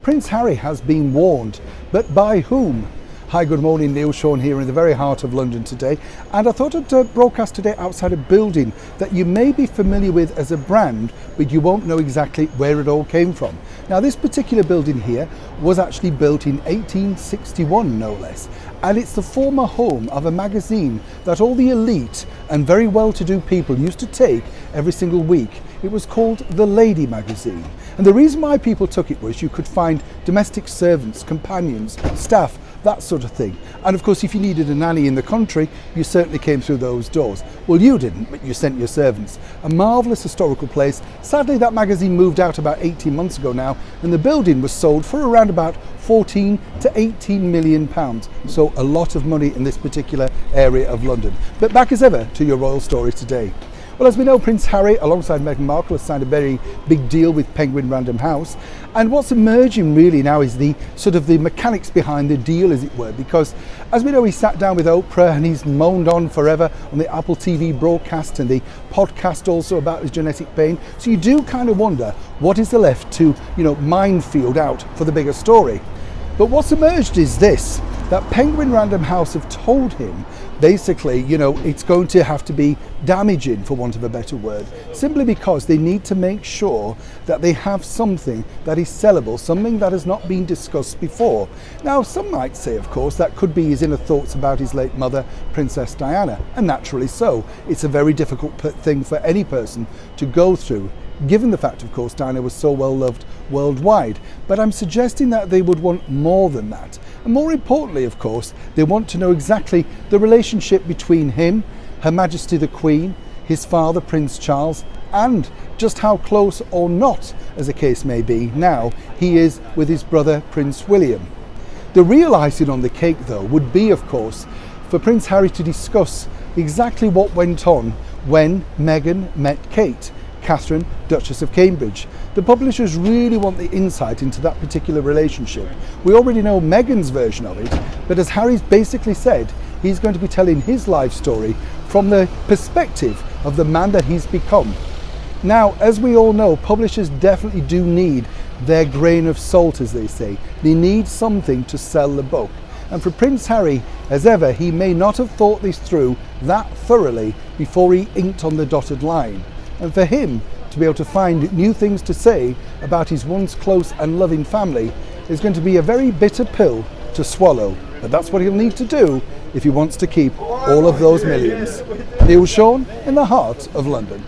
Prince Harry has been warned, but by whom? Hi, good morning, Neil Sean here in the very heart of London today, and I thought I'd broadcast today outside a building that you may be familiar with as a brand, but you won't know exactly where it all came from. Now, this particular building here was actually built in 1861, no less, and it's the former home of a magazine that all the elite and very well-to-do people used to take every single week. It was called The Lady Magazine. And the reason why people took it was you could find domestic servants, companions, staff, that sort of thing. And of course, if you needed a nanny in the country, you certainly came through those doors. Well, you didn't, but you sent your servants. A marvellous historical place. Sadly, that magazine moved out about 18 months ago now, and the building was sold for around about 14 to 18 million pounds. So a lot of money in this particular area of London. But back as ever to your royal story today. Well, as we know, Prince Harry, alongside Meghan Markle, has signed a very big deal with Penguin Random House. And what's emerging really now is the mechanics behind the deal, as it were, because as we know, he sat down with Oprah and he's moaned on forever on the Apple TV broadcast and the podcast also about his genetic pain. So you do kind of wonder what is left to, minefield out for the bigger story. But what's emerged is this, that Penguin Random House have told him basically, it's going to have to be damaging, for want of a better word, simply because they need to make sure that they have something that is sellable, something that has not been discussed before. Now, some might say, of course, that could be his inner thoughts about his late mother, Princess Diana, and naturally so. It's a very difficult thing for any person to go through, given the fact, of course, Diana was so well loved worldwide. But I'm suggesting that they would want more than that. And more importantly, of course, they want to know exactly the relationship between him, Her Majesty the Queen, his father, Prince Charles, and just how close or not, as the case may be, now he is with his brother, Prince William. The real icing on the cake, though, would be, of course, for Prince Harry to discuss exactly what went on when Meghan met Kate, Catherine, Duchess of Cambridge. The publishers really want the insight into that particular relationship. We already know Meghan's version of it, but as Harry's basically said, he's going to be telling his life story from the perspective of the man that he's become. Now, as we all know, publishers definitely do need their grain of salt, as they say. They need something to sell the book. And for Prince Harry, as ever, he may not have thought this through that thoroughly before he inked on the dotted line. And for him to be able to find new things to say about his once close and loving family is going to be a very bitter pill to swallow. But that's what he'll need to do if he wants to keep all of those millions. Neil Sean in the heart of London.